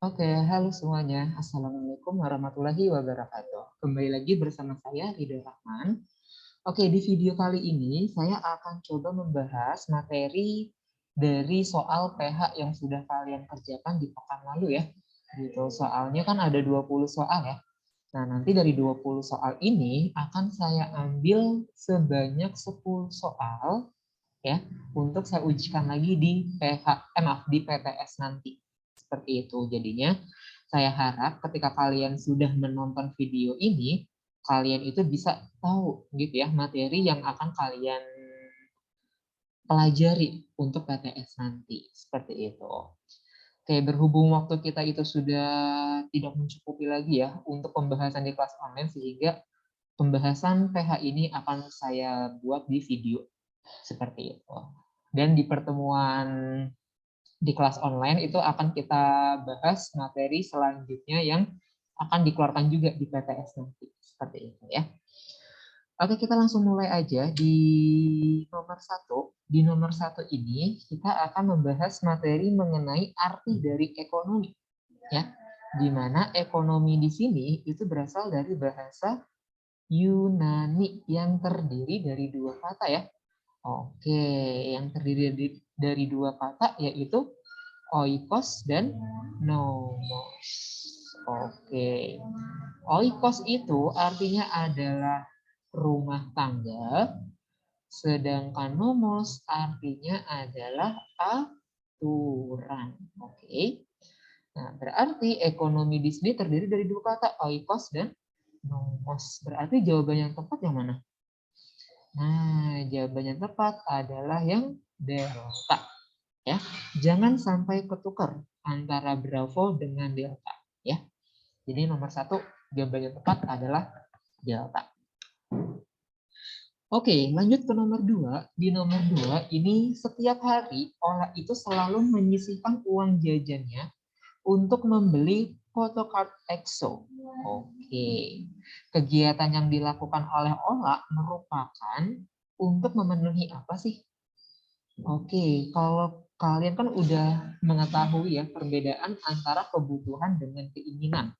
Oke, halo semuanya. Assalamualaikum warahmatullahi wabarakatuh. Kembali lagi bersama saya, Ridho Rahman. Oke, di video kali ini saya akan coba membahas materi dari soal PH yang sudah kalian kerjakan di pekan lalu ya. Gitu. Soalnya kan ada 20 soal ya. Nah, nanti dari 20 soal ini akan saya ambil sebanyak 10 soal ya untuk saya ujikan lagi di di PTS nanti. Seperti itu. Jadinya saya harap ketika kalian sudah menonton video ini, kalian itu bisa tahu gitu ya materi yang akan kalian pelajari untuk PTS nanti. Seperti itu. Oke, berhubung waktu kita itu sudah tidak mencukupi lagi ya untuk pembahasan di kelas online, sehingga pembahasan PH ini akan saya buat di video seperti itu. Dan di pertemuan di kelas online itu akan kita bahas materi selanjutnya yang akan dikeluarkan juga di PTS nanti. Seperti itu ya. Oke, kita langsung mulai aja di nomor 1. Di nomor 1 ini kita akan membahas materi mengenai arti dari ekonomi. Ya, di mana ekonomi di sini itu berasal dari bahasa Yunani yang terdiri dari dua kata ya. Oke, yang terdiri dari dua kata yaitu oikos dan nomos. Oke. Oikos itu artinya adalah rumah tangga, sedangkan nomos artinya adalah aturan. Oke. Nah, berarti ekonomi di sini terdiri dari dua kata, oikos dan nomos. Berarti jawaban yang tepat yang mana? Nah, jawaban yang tepat adalah yang delta. Ya, jangan sampai ketukar antara Bravo dengan Delta. Ya, jadi nomor 1 jawaban yang tepat adalah Delta. Oke, lanjut ke nomor 2. Di nomor 2 ini setiap hari Ola itu selalu menyisihkan uang jajannya untuk membeli photocard EXO. Oke, kegiatan yang dilakukan oleh Ola merupakan untuk memenuhi apa sih? Oke, kalau kalian kan udah mengetahui ya perbedaan antara kebutuhan dengan keinginan.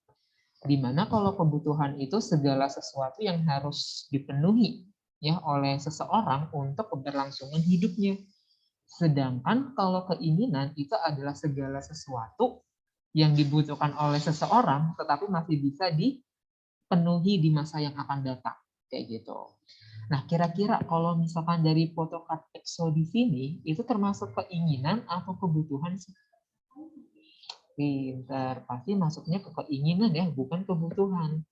Di mana kalau kebutuhan itu segala sesuatu yang harus dipenuhi ya oleh seseorang untuk keberlangsungan hidupnya. Sedangkan kalau keinginan itu adalah segala sesuatu yang dibutuhkan oleh seseorang tetapi masih bisa dipenuhi di masa yang akan datang. Kayak gitu. Nah, kira-kira kalau misalkan dari photocard EXO di sini, itu termasuk keinginan atau kebutuhan sih? Pintar, pasti masuknya ke keinginan ya, bukan kebutuhan.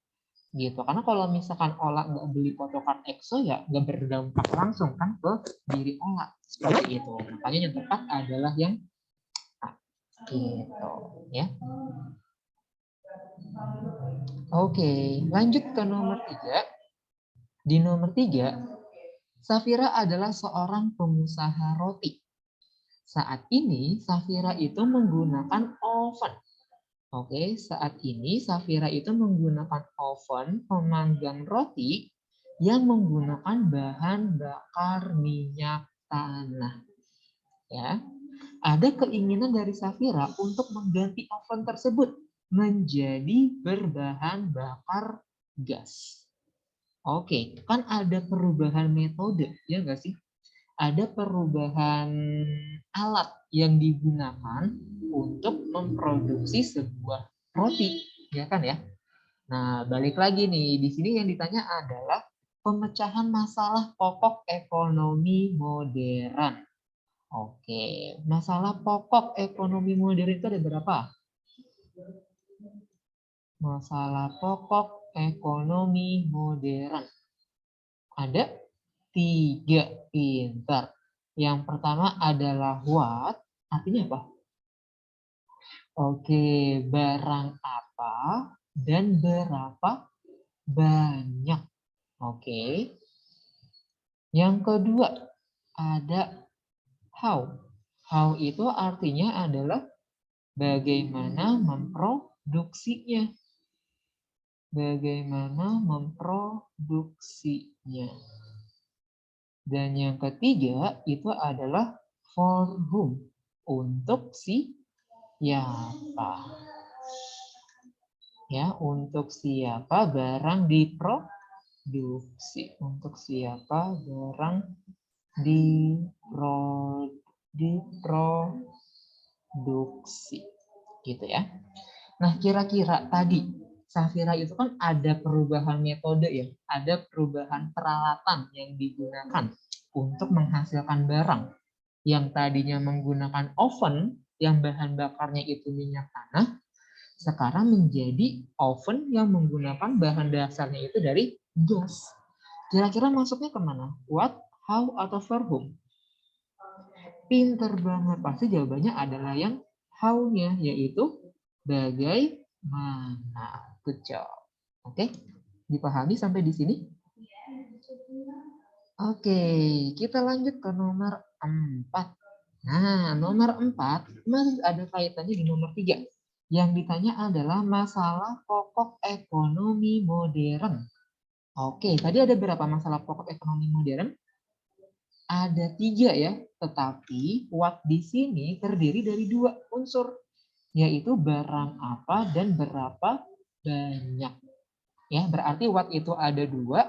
Gitu. Karena kalau misalkan Ola nggak beli photocard EXO ya nggak berdampak langsung kan ke diri Ola. Seperti itu. Makanya yang tepat adalah yang A. Gitu. Ya. Oke, lanjut ke nomor 3. Di nomor 3, Safira adalah seorang pengusaha roti. Saat ini Safira itu menggunakan oven. Oke, saat ini Safira itu menggunakan oven pemanggang roti yang menggunakan bahan bakar minyak tanah. Ya, ada keinginan dari Safira untuk mengganti oven tersebut menjadi berbahan bakar gas. Oke, kan ada perubahan metode, ya nggak sih? Ada perubahan alat yang digunakan untuk memproduksi sebuah roti, ya kan ya? Nah, balik lagi nih, di sini yang ditanya adalah pemecahan masalah pokok ekonomi modern. Oke, masalah pokok ekonomi modern itu ada berapa? Masalah pokok ekonomi modern. Ada 3, pintar. Yang pertama adalah what, artinya apa? Oke, barang apa dan berapa banyak. Oke. Yang kedua ada how. How itu artinya adalah bagaimana memproduksinya. Bagaimana memproduksinya. Dan yang ketiga itu adalah for whom. Untuk siapa. Ya, untuk siapa barang diproduksi. Untuk siapa barang diproduksi. Gitu ya. Nah, kira-kira tadi Safira itu kan ada perubahan metode ya, ada perubahan peralatan yang digunakan untuk menghasilkan barang. Yang tadinya menggunakan oven yang bahan bakarnya itu minyak tanah, sekarang menjadi oven yang menggunakan bahan dasarnya itu dari gas. Kira-kira masuknya kemana? What, how, atau for whom? Pinter banget. Pasti jawabannya adalah yang how-nya, yaitu bagaimana. Good job. Oke, dipahami sampai di sini? Oke, kita lanjut ke nomor 4. Nah, nomor 4 masih ada kaitannya di nomor 3. Yang ditanya adalah masalah pokok ekonomi modern. Oke, tadi ada berapa masalah pokok ekonomi modern? Ada 3 ya, tetapi what di sini terdiri dari 2 unsur, yaitu barang apa dan berapa banyak. Ya, berarti what itu ada 2,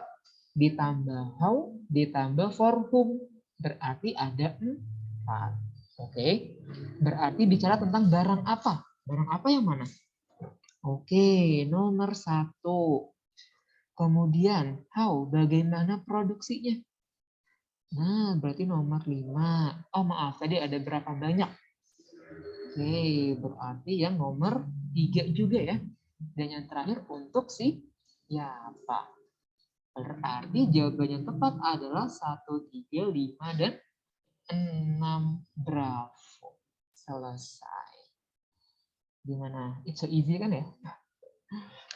ditambah how, ditambah for whom, berarti ada 4. Oke, berarti bicara tentang barang apa. Barang apa yang mana? Oke, nomor 1. Kemudian, how, bagaimana produksinya? Nah, berarti nomor 5. Oh, maaf, tadi ada berapa banyak? Oke, berarti yang nomor 3 juga ya. Dan yang terakhir untuk siapa? Berarti jawaban yang tepat adalah 1, 3, 5, dan 6. Bravo. Selesai. Gimana? It's so easy kan ya?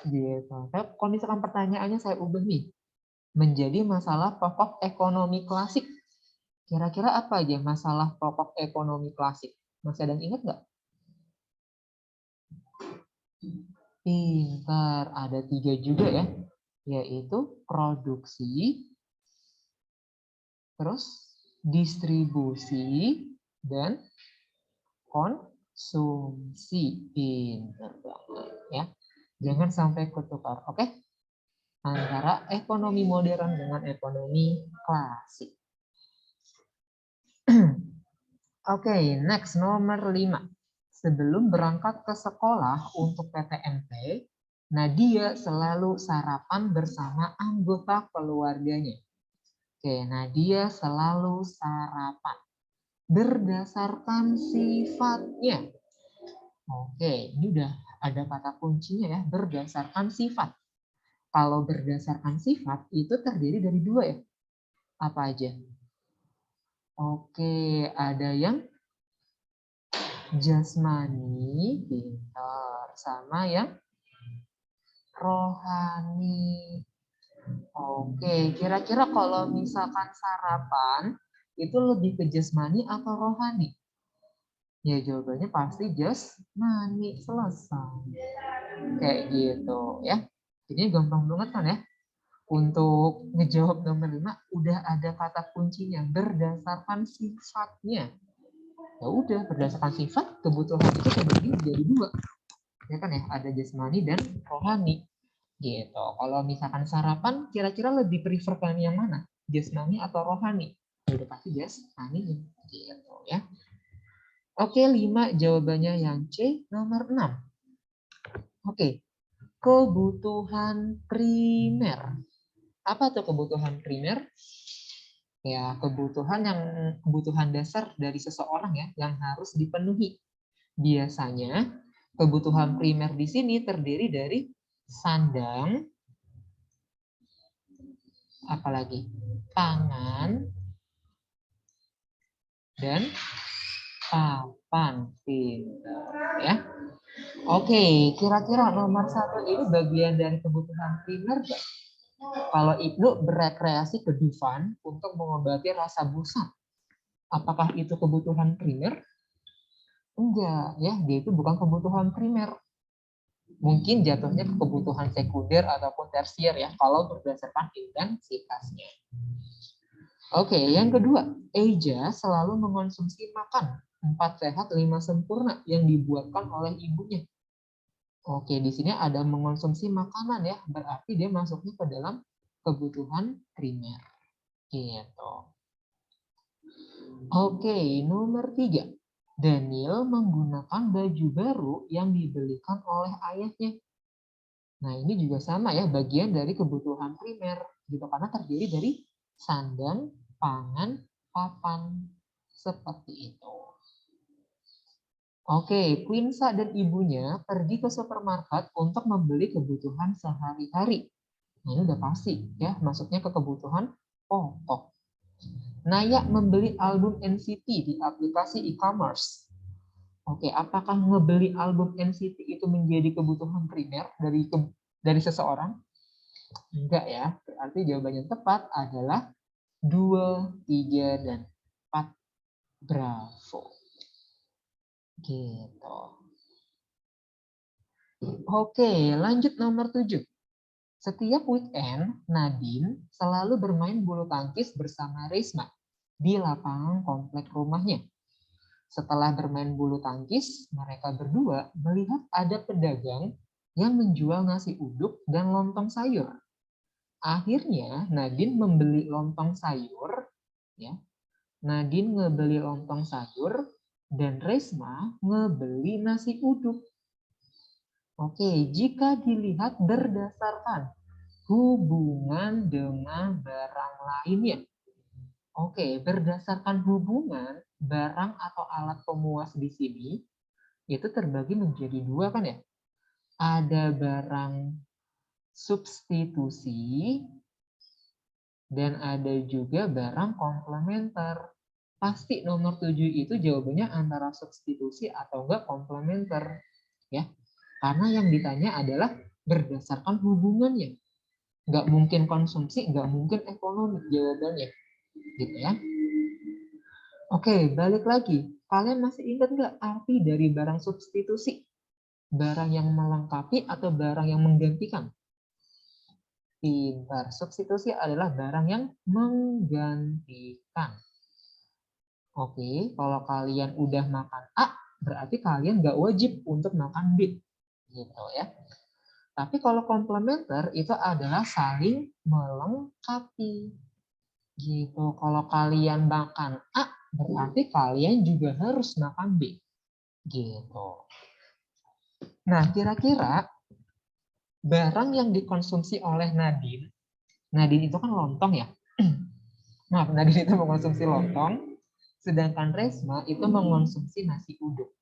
Gitu. Kalau misalkan pertanyaannya saya ubah nih. Menjadi masalah pokok ekonomi klasik. Kira-kira apa aja masalah pokok ekonomi klasik? Masih ada yang ingat nggak? Pintar. Ada 3 juga ya. Yaitu produksi, terus distribusi, dan konsumsi. Pintar banget ya. Jangan sampai ketukar, oke? Antara ekonomi modern dengan ekonomi klasik. Oke, next nomor 5. Sebelum berangkat ke sekolah untuk PTMP, Nadia selalu sarapan bersama anggota keluarganya. Oke, Nadia selalu sarapan berdasarkan sifatnya. Oke, ini udah ada kata kuncinya ya, berdasarkan sifat. Kalau berdasarkan sifat itu terdiri dari 2 ya. Apa aja? Oke, ada yang jasmani, pintar, sama yang rohani. Oke, kira-kira kalau misalkan sarapan itu lebih ke jasmani atau rohani? Ya jawabannya pasti jasmani. Selesai. Kayak gitu ya. Ini gampang banget kan ya? Untuk ngejawab nomor 5 udah ada kata kuncinya berdasarkan sifatnya. Ya udah, berdasarkan sifat kebutuhan itu terbagi menjadi 2. Ya kan ya, ada jasmani dan rohani. Gitu. Kalau misalkan sarapan kira-kira lebih prefer kalian yang mana? Jasmani atau rohani? Ya udah pasti jasmani gitu ya. Oke, 5 jawabannya yang C. Nomor 6. Oke. Kebutuhan primer. Apa tuh kebutuhan primer? Ya, kebutuhan dasar dari seseorang ya yang harus dipenuhi. Biasanya kebutuhan primer di sini terdiri dari sandang, apalagi pangan, dan papan. Pintar ya. Oke, kira-kira nomor 1 ini bagian dari kebutuhan primer gak? Kalau Ibnu berekreasi ke Dufan untuk mengobati rasa bosan, apakah itu kebutuhan primer? Enggak, ya, dia itu bukan kebutuhan primer. Mungkin jatuhnya ke kebutuhan sekunder ataupun tersier ya, kalau berdasarkan intensitasnya. Oke, yang kedua, Eja selalu mengonsumsi makan 4 sehat 5 sempurna yang dibuatkan oleh ibunya. Oke, di sini ada mengonsumsi makanan ya, berarti dia masuknya ke dalam kebutuhan primer. Gitu. Oke, nomor 3. Daniel menggunakan baju baru yang dibelikan oleh ayahnya. Nah, ini juga sama ya, bagian dari kebutuhan primer, gitu, karena terdiri dari sandang, pangan, papan, seperti itu. Oke, Quinsa dan ibunya pergi ke supermarket untuk membeli kebutuhan sehari-hari. Nah, ini udah pasti ya, masuknya ke kebutuhan pokok. Naya membeli album NCT di aplikasi e-commerce. Oke, apakah ngebeli album NCT itu menjadi kebutuhan primer dari seseorang? Enggak ya, berarti jawabannya tepat adalah 2, 3, dan 4. Bravo. Gitu. Oke, lanjut nomor 7. Setiap weekend, Nadine selalu bermain bulu tangkis bersama Risma di lapangan komplek rumahnya. Setelah bermain bulu tangkis, mereka berdua melihat ada pedagang yang menjual nasi uduk dan lontong sayur. Akhirnya Nadine membeli lontong sayur, ya. Nadine ngebeli lontong sayur dan Resma ngebeli nasi uduk. Oke, jika dilihat berdasarkan hubungan dengan barang lainnya. Oke, berdasarkan hubungan barang atau alat pemuas di sini itu terbagi menjadi 2 kan ya? Ada barang substitusi dan ada juga barang komplementer. Pasti nomor 7 itu jawabannya antara substitusi atau enggak komplementer, ya. Karena yang ditanya adalah berdasarkan hubungannya. Nggak mungkin konsumsi, nggak mungkin ekonomi jawabannya, gitu ya. Oke, balik lagi. Kalian masih ingat nggak arti dari barang substitusi? Barang yang melengkapi atau barang yang menggantikan? Pintar. Substitusi adalah barang yang menggantikan. Oke, kalau kalian udah makan A, berarti kalian nggak wajib untuk makan B. Gitu ya. Tapi kalau komplementer itu adalah saling melengkapi. Gitu. Kalau kalian makan A, berarti kalian juga harus makan B. Gitu. Nah, kira-kira barang yang dikonsumsi oleh Nadine itu kan lontong ya. Maaf, Nadine itu mengonsumsi lontong, sedangkan Resma itu mengonsumsi nasi uduk.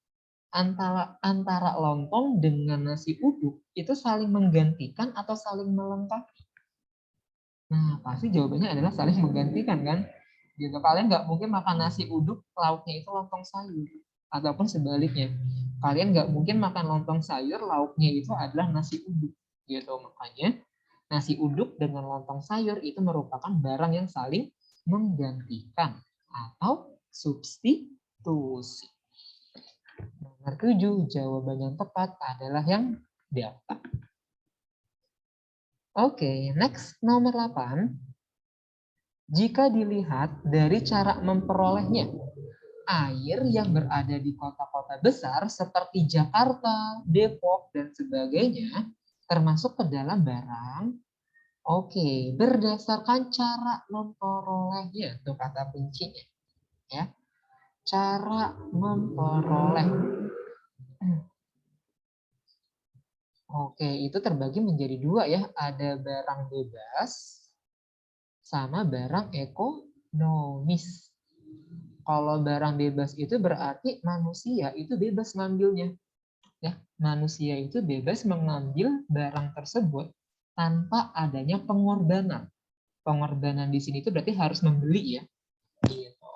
Antara lontong dengan nasi uduk itu saling menggantikan atau saling melengkapi? Nah, pasti jawabannya adalah saling menggantikan kan? Gitu. Kalian nggak mungkin makan nasi uduk, lauknya itu lontong sayur. Ataupun sebaliknya. Kalian nggak mungkin makan lontong sayur, lauknya itu adalah nasi uduk. Gitu. Makanya nasi uduk dengan lontong sayur itu merupakan barang yang saling menggantikan atau substitusi. Nomor 7, jawaban yang tepat adalah yang dapat. Oke, next nomor 8. Jika dilihat dari cara memperolehnya, air yang berada di kota-kota besar seperti Jakarta, Depok, dan sebagainya termasuk ke dalam barang. Oke, berdasarkan cara memperolehnya, itu kata kuncinya. Ya, cara memperoleh. Oke, itu terbagi menjadi 2 ya. Ada barang bebas sama barang ekonomis. Kalau barang bebas itu berarti manusia itu bebas ngambilnya. Ya, manusia itu bebas mengambil barang tersebut tanpa adanya pengorbanan. Pengorbanan di sini itu berarti harus membeli ya. Gitu.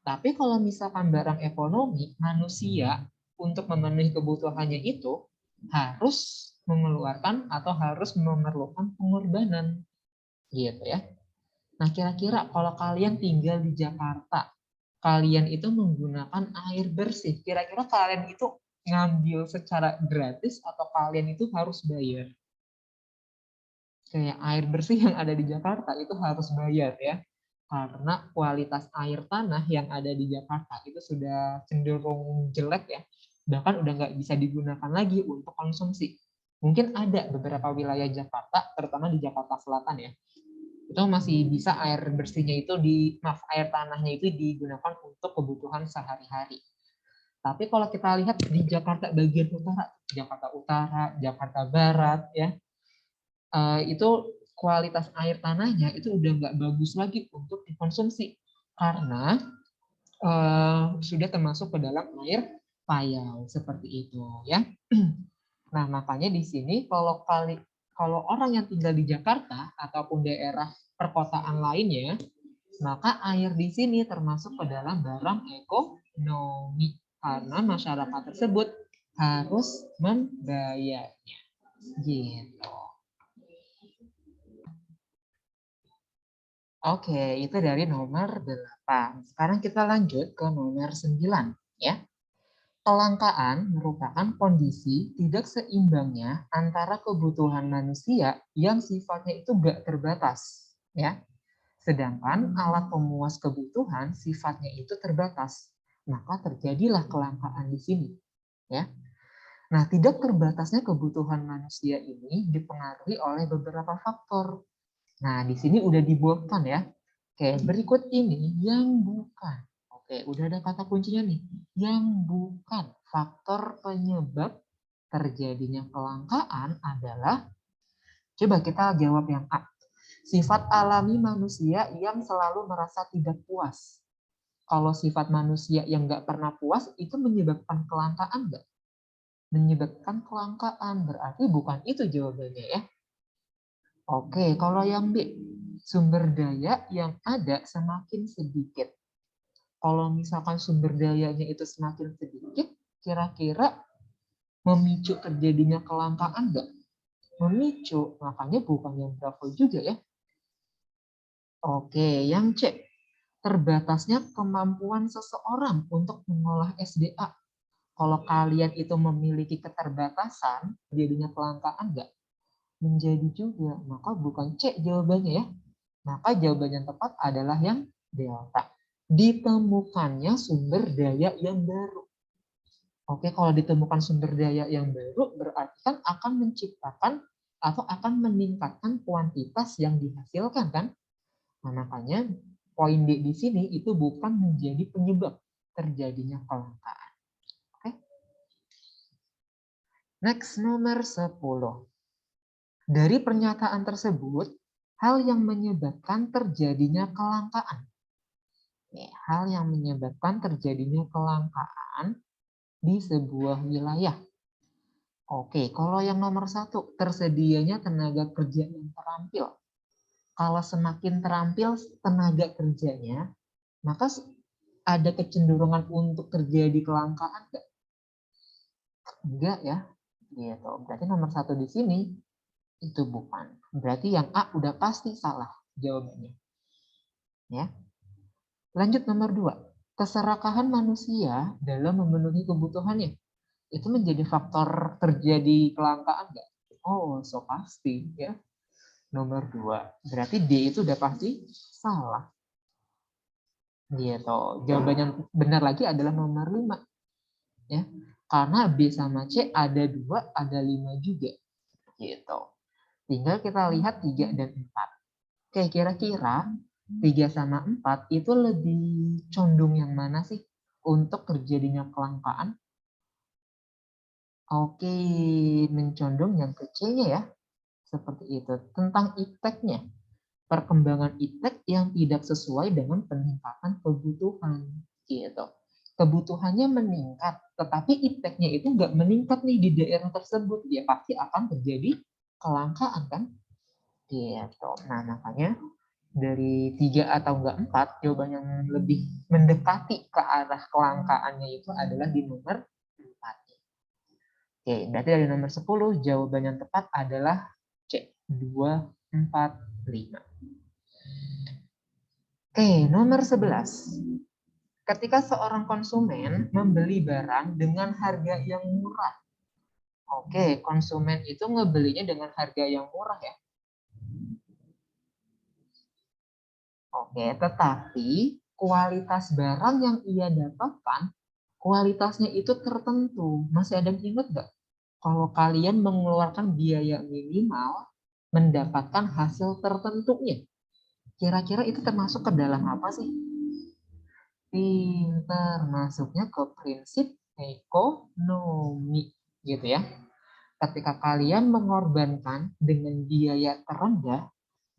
Tapi kalau misalkan barang ekonomi, manusia untuk memenuhi kebutuhannya itu harus mengeluarkan atau harus memerlukan pengorbanan. Gitu ya. Nah, kira-kira kalau kalian tinggal di Jakarta, kalian itu menggunakan air bersih, kira-kira kalian itu ngambil secara gratis atau kalian itu harus bayar? Kayak air bersih yang ada di Jakarta itu harus bayar ya. Karena kualitas air tanah yang ada di Jakarta itu sudah cenderung jelek ya. bahkan udah nggak bisa digunakan lagi untuk konsumsi. Mungkin ada beberapa wilayah Jakarta, terutama di Jakarta Selatan ya, itu masih bisa air bersihnya itu air tanahnya itu digunakan untuk kebutuhan sehari-hari. Tapi kalau kita lihat di Jakarta bagian Utara, Jakarta Barat ya, itu kualitas air tanahnya itu udah nggak bagus lagi untuk dikonsumsi karena sudah termasuk ke dalam air payau seperti itu ya. Nah makanya di sini kalau orang yang tinggal di Jakarta ataupun daerah perkotaan lainnya, maka air di sini termasuk ke dalam barang ekonomi karena masyarakat tersebut harus membayarnya. Gitu. Oke, itu dari nomor 8. Sekarang kita lanjut ke nomor 9 ya. Kelangkaan merupakan kondisi tidak seimbangnya antara kebutuhan manusia yang sifatnya itu gak terbatas, ya. Sedangkan alat pemuas kebutuhan sifatnya itu terbatas, maka terjadilah kelangkaan di sini, ya. Nah, tidak terbatasnya kebutuhan manusia ini dipengaruhi oleh beberapa faktor. Nah, di sini udah dibuatkan ya. Oke, berikut ini yang bukan. Oke, udah ada kata kuncinya nih. Yang bukan faktor penyebab terjadinya kelangkaan adalah, coba kita jawab yang A. Sifat alami manusia yang selalu merasa tidak puas. Kalau sifat manusia yang nggak pernah puas, itu menyebabkan kelangkaan nggak? Menyebabkan kelangkaan, berarti bukan itu jawabannya ya. Oke, kalau yang B, sumber daya yang ada semakin sedikit. Kalau misalkan sumber dayanya itu semakin sedikit, kira-kira memicu terjadinya kelangkaan nggak? Memicu, makanya bukan yang Bravo juga ya. Oke, yang C, terbatasnya kemampuan seseorang untuk mengolah SDA. Kalau kalian itu memiliki keterbatasan, jadinya kelangkaan nggak? Menjadi juga, maka bukan C jawabannya ya. Maka jawaban yang tepat adalah yang delta. Ditemukannya sumber daya yang baru. Oke, kalau ditemukan sumber daya yang baru berarti kan akan menciptakan atau akan meningkatkan kuantitas yang dihasilkan kan? Nah, makanya poin D di sini itu bukan menjadi penyebab terjadinya kelangkaan. Oke. Next, nomor 10. Dari pernyataan tersebut, hal yang menyebabkan terjadinya kelangkaan. Hal yang menyebabkan terjadinya kelangkaan di sebuah wilayah. Oke, kalau yang nomor 1, tersedianya tenaga kerja yang terampil. Kalau semakin terampil tenaga kerjanya, maka ada kecenderungan untuk terjadi kelangkaan enggak? Enggak ya. Gitu. Berarti nomor 1 di sini itu bukan. Berarti yang A udah pasti salah jawabannya. Ya. Lanjut nomor 2. Keserakahan manusia dalam memenuhi kebutuhannya. Itu menjadi faktor terjadi kelangkaan enggak? Oh, so pasti ya. Nomor 2. Berarti D itu udah pasti salah. Gitu. Jawaban yang benar lagi adalah nomor 5. Ya. Karena B sama C ada 2, ada 5 juga. Gitu. Tinggal kita lihat 3 dan 4. Oke, kira-kira 3 sama 4 itu lebih condong yang mana sih untuk terjadinya kelangkaan? Oke, mencondong yang ke C-nya ya. Seperti itu. Tentang ipteknya. Perkembangan iptek yang tidak sesuai dengan peningkatan kebutuhan. Gitu. Kebutuhannya meningkat, tetapi ipteknya itu nggak meningkat nih di daerah tersebut. Ya pasti akan terjadi kelangkaan kan? Gitu. Nah, makanya dari 3 atau enggak 4, jawaban yang lebih mendekati ke arah kelangkaannya itu adalah di nomor 4. Oke, berarti dari nomor 10 jawaban yang tepat adalah C, 2, 4, 5. Oke, nomor 11. Ketika seorang konsumen membeli barang dengan harga yang murah. Oke, konsumen itu ngebelinya dengan harga yang murah ya. Oke, tetapi kualitas barang yang ia dapatkan kualitasnya itu tertentu. Masih ada yang ingat nggak? Kalau kalian mengeluarkan biaya minimal, mendapatkan hasil tertentunya. Kira-kira itu termasuk ke dalam apa sih? Pintar, masuknya ke prinsip ekonomi, gitu ya. Ketika kalian mengorbankan dengan biaya terendah,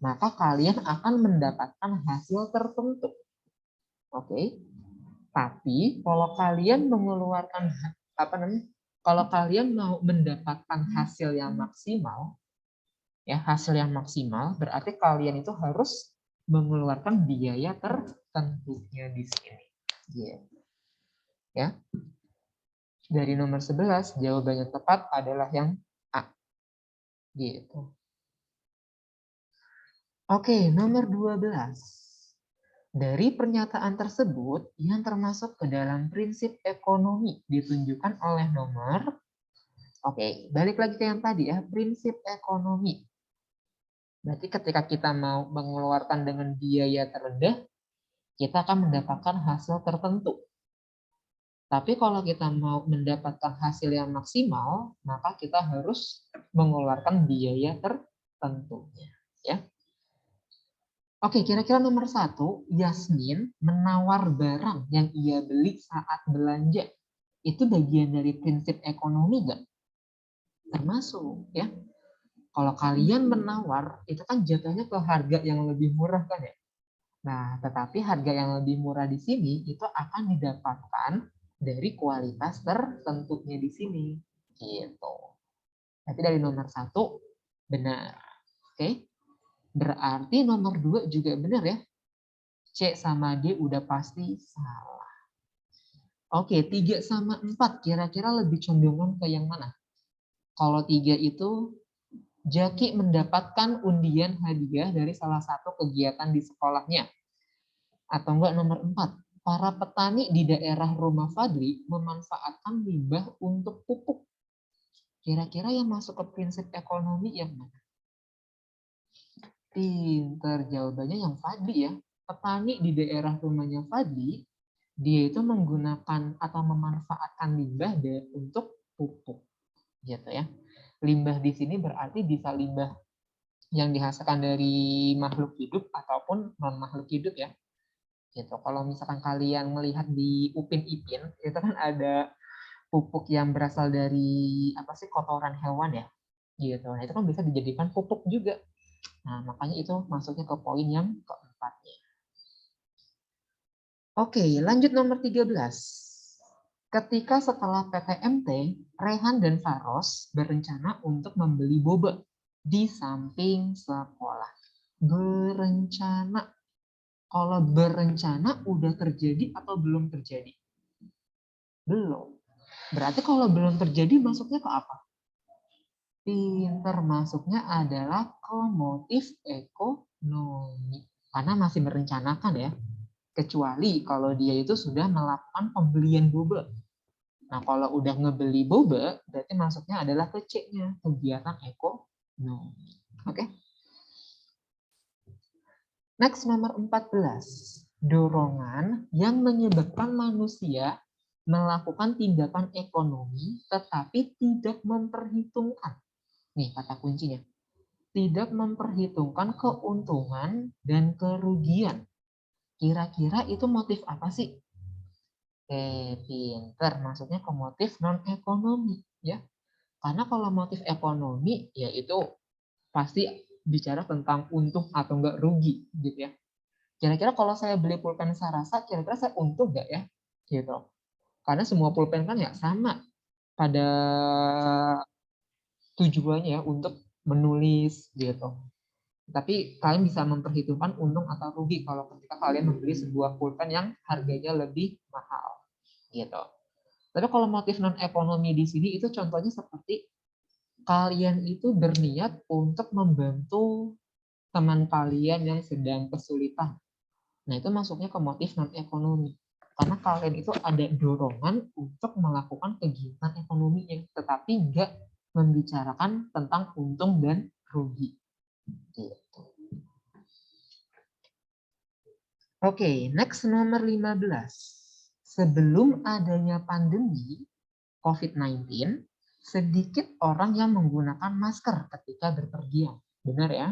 maka kalian akan mendapatkan hasil tertentu. Oke. Tapi kalau kalian mengeluarkan apa namanya? Kalau kalian mau mendapatkan hasil yang maksimal, ya hasil yang maksimal berarti kalian itu harus mengeluarkan biaya tertentunya di sini. Yeah. Ya. Dari nomor 11 jawabannya tepat adalah yang A. Gitu. Oke, nomor 12. Dari pernyataan tersebut yang termasuk ke dalam prinsip ekonomi ditunjukkan oleh nomor. Oke, balik lagi ke yang tadi ya, prinsip ekonomi. Berarti ketika kita mau mengeluarkan dengan biaya terendah, kita akan mendapatkan hasil tertentu. Tapi kalau kita mau mendapatkan hasil yang maksimal, maka kita harus mengeluarkan biaya tertentunya. Ya. Oke, kira-kira nomor 1, Yasmin menawar barang yang ia beli saat belanja. Itu bagian dari prinsip ekonomi nggak? Termasuk, ya. Kalau kalian menawar, itu kan jatuhnya ke harga yang lebih murah kan ya? Nah, tetapi harga yang lebih murah di sini itu akan didapatkan dari kualitas tertentunya di sini. Gitu. Tapi dari nomor 1, benar. Oke. Berarti nomor 2 juga benar ya. C sama D udah pasti salah. Oke, 3 sama 4 kira-kira lebih condongan ke yang mana? Kalau 3 itu Jaki mendapatkan undian hadiah dari salah satu kegiatan di sekolahnya. Atau enggak nomor 4, para petani di daerah rumah Fadli memanfaatkan limbah untuk pupuk. Kira-kira yang masuk ke prinsip ekonomi yang mana? Pinter, jawabannya yang Fadli ya. Petani di daerah rumahnya Fadli, dia itu menggunakan atau memanfaatkan limbah untuk pupuk. Gitu ya. Limbah di sini berarti bisa limbah yang dihasilkan dari makhluk hidup ataupun non makhluk hidup ya. Gitu. Kalau misalkan kalian melihat di Upin Ipin, itu kan ada pupuk yang berasal dari apa sih kotoran hewan ya. Gitu. Nah, itu kan bisa dijadikan pupuk juga. Nah, makanya itu masuknya ke poin yang keempatnya. Oke, lanjut nomor 13. Ketika setelah PTMT, Rehan dan Faros berencana untuk membeli boba di samping sekolah. Berencana. Kalau berencana udah terjadi atau belum terjadi? Belum. Berarti kalau belum terjadi masuknya ke apa? Pinter, masuknya adalah ke motif ekonomi. Karena masih merencanakan ya. Kecuali kalau dia itu sudah melakukan pembelian boba. Nah, kalau udah ngebeli boba, berarti masuknya adalah ke C-nya, kegiatan ekonomi. Oke. Next, nomor 14. Dorongan yang menyebabkan manusia melakukan tindakan ekonomi tetapi tidak memperhitungkan. Nih kata kuncinya. Tidak memperhitungkan keuntungan dan kerugian. Kira-kira itu motif apa sih? Pinter, maksudnya ke motif non-ekonomi. Ya. Karena kalau motif ekonomi, ya itu pasti bicara tentang untung atau enggak rugi. Gitu ya. Kira-kira kalau saya beli pulpen Sarasa, kira-kira saya untung nggak ya? Gitu. Karena semua pulpen kan ya sama pada tujuannya ya untuk menulis gitu. Tapi kalian bisa memperhitungkan untung atau rugi kalau ketika kalian membeli sebuah pulpen yang harganya lebih mahal gitu. Tapi kalau motif non ekonomi di sini itu contohnya seperti kalian itu berniat untuk membantu teman kalian yang sedang kesulitan. Nah, itu masuknya ke motif non ekonomi. Karena kalian itu ada dorongan untuk melakukan kegiatan ekonomi yang tetapi nggak membicarakan tentang untung dan rugi. Gitu. Oke, next nomor 15. sebelum adanya pandemi COVID-19, sedikit orang yang menggunakan masker ketika berpergian. Benar ya?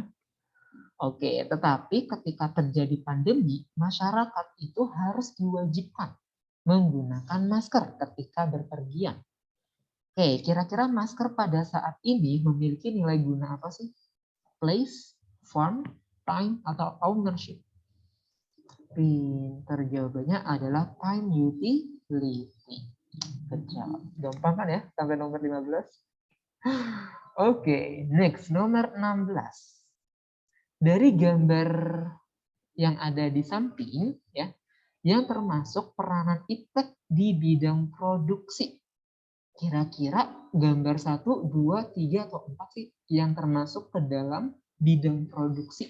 Oke, tetapi ketika terjadi pandemi, masyarakat itu harus diwajibkan menggunakan masker ketika berpergian. Oke, kira-kira masker pada saat ini memiliki nilai guna apa sih? Place, form, time, atau ownership? Pinter, jawabannya adalah time utility. Kejam. Gampang kan ya sampai nomor 15? Oke, next nomor 16. Dari gambar yang ada di samping ya, yang termasuk peranan iptek di bidang produksi. Kira-kira gambar 1, 2, 3, atau 4 sih yang termasuk ke dalam bidang produksi?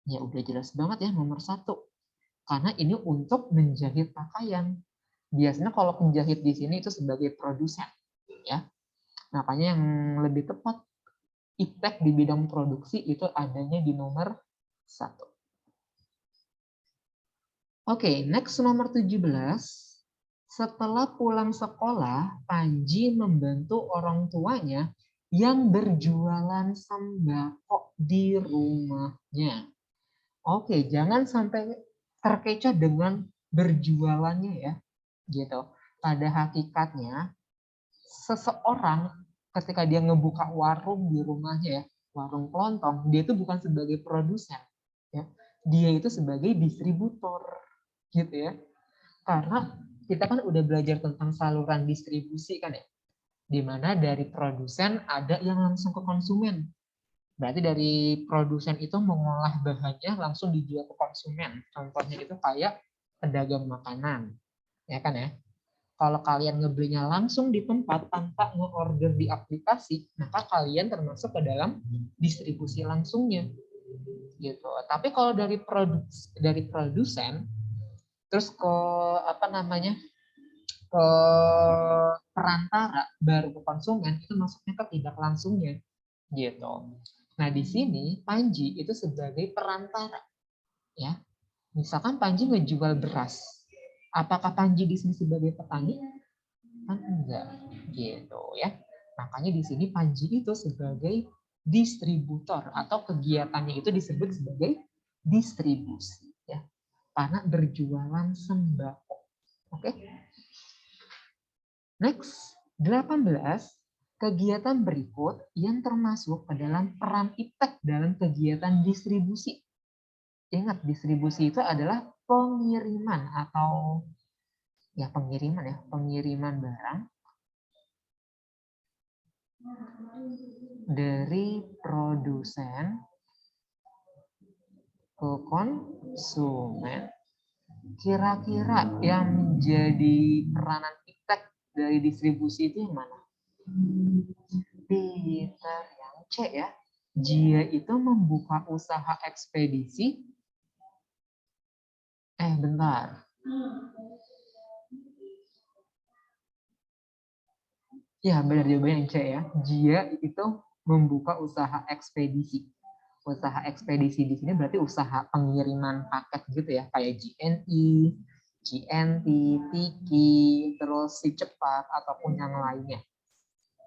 Ya udah jelas banget ya nomor 1. Karena ini untuk menjahit pakaian. Biasanya kalau penjahit di sini itu sebagai produsen ya. Makanya yang lebih tepat iptek di bidang produksi itu adanya di nomor 1. Oke, next nomor 17. Setelah pulang sekolah, Panji membantu orang tuanya yang berjualan sembako di rumahnya. Oke, jangan sampai terkecoh dengan berjualannya ya. Gitu. Pada hakikatnya, seseorang ketika dia ngebuka warung di rumahnya ya, warung kelontong, dia itu bukan sebagai produsen. Ya. Dia itu sebagai distributor. Gitu ya. Karena kita kan udah belajar tentang saluran distribusi kan ya, di mana dari produsen ada yang langsung ke konsumen. Berarti dari produsen itu mengolah bahannya langsung dijual ke konsumen. Contohnya itu kayak pedagang makanan, ya kan ya. Kalau kalian ngebelinya langsung di tempat tanpa nge-order di aplikasi, maka kalian termasuk ke dalam distribusi langsungnya. Gitu. Tapi kalau dari produsen terus ke apa namanya? Ke perantara baru ke konsumen, itu masuknya ke tidak langsungnya gitu. Nah di sini Panji itu sebagai perantara ya. Misalkan Panji ngejual beras, apakah Panji di sini sebagai petani? Kan enggak gitu ya. Makanya di sini Panji itu sebagai distributor atau kegiatannya itu disebut sebagai distribusi ya. Karena berjualan sembako. Oke. Next, 18. Kegiatan berikut yang termasuk ke dalam peran iptek dalam kegiatan distribusi. Ingat, distribusi itu adalah pengiriman atau ya pengiriman barang dari produsen ke konsumen. Kira-kira yang menjadi peranan iptek dari distribusi itu yang mana? Pintar, yang C ya. Dia itu membuka usaha ekspedisi. Bentar. Ya, benar jawabannya yang C ya. Dia itu membuka usaha ekspedisi. Usaha ekspedisi di sini berarti usaha pengiriman paket gitu ya, kayak JNE, GNT, Tiki, terus si cepat ataupun yang lainnya.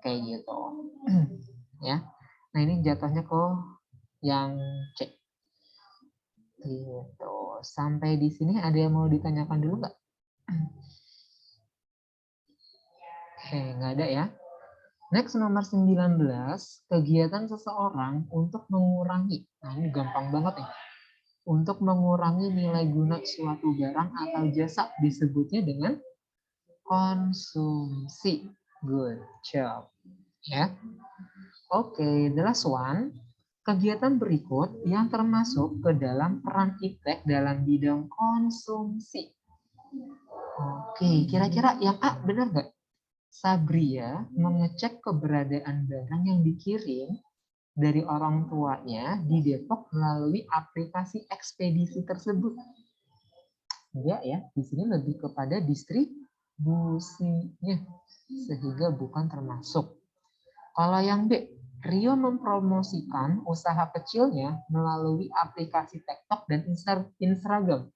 Kayak gitu. Ya. Nah, ini jatuhnya ke yang C. Gitu. Sampai di sini ada yang mau ditanyakan dulu nggak? Oke, nggak ada ya. Next nomor 19, kegiatan seseorang untuk mengurangi. Nah, ini gampang banget nih. Untuk mengurangi nilai guna suatu barang atau jasa disebutnya dengan konsumsi. Good job. Ya. Oke, the last one. Kegiatan berikut yang termasuk ke dalam peran iptek dalam bidang konsumsi. Oke, kira-kira yang A benar nggak? Sabria mengecek keberadaan barang yang dikirim dari orang tuanya di Depok melalui aplikasi ekspedisi tersebut. Enggak ya, di sini lebih kepada distribusinya, sehingga bukan termasuk. Kalau yang B, Rio mempromosikan usaha kecilnya melalui aplikasi TikTok dan Instagram.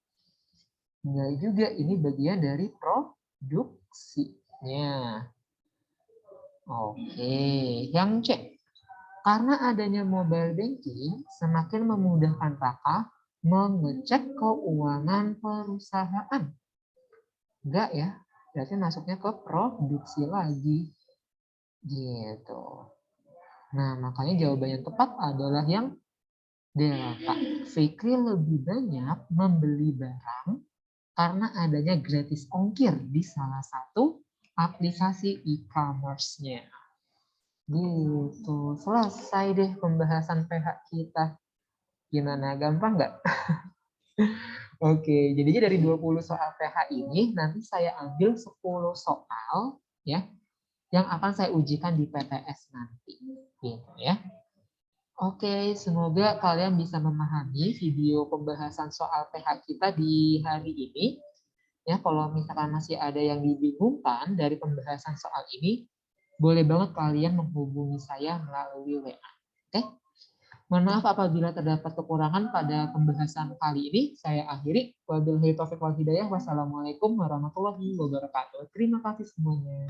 Enggak juga, ini bagian dari produksinya. Oke, yang C. Karena adanya mobile banking, semakin memudahkan Kakak mengecek keuangan perusahaan. Enggak ya, berarti masuknya ke produksi lagi. Gitu. Nah, makanya jawaban yang tepat adalah yang Delta. Fikri lebih banyak membeli barang karena adanya gratis ongkir di salah satu aplikasi e-commerce-nya. Gitu. Selesai deh pembahasan PH kita. Gimana? Gampang nggak? Oke, jadinya dari 20 soal PH ini nanti saya ambil 10 soal ya yang akan saya ujikan di PTS nanti. Gitu ya. Oke, semoga kalian bisa memahami video pembahasan soal PH kita di hari ini. Ya, kalau misalkan masih ada yang dibingungkan dari pembahasan soal ini, boleh banget kalian menghubungi saya melalui WA. Oke? Mohon maaf apabila terdapat kekurangan pada pembahasan kali ini. Saya akhiri. Wabillahi taufiq wal hidayah. Wassalamualaikum warahmatullahi wabarakatuh. Terima kasih semuanya.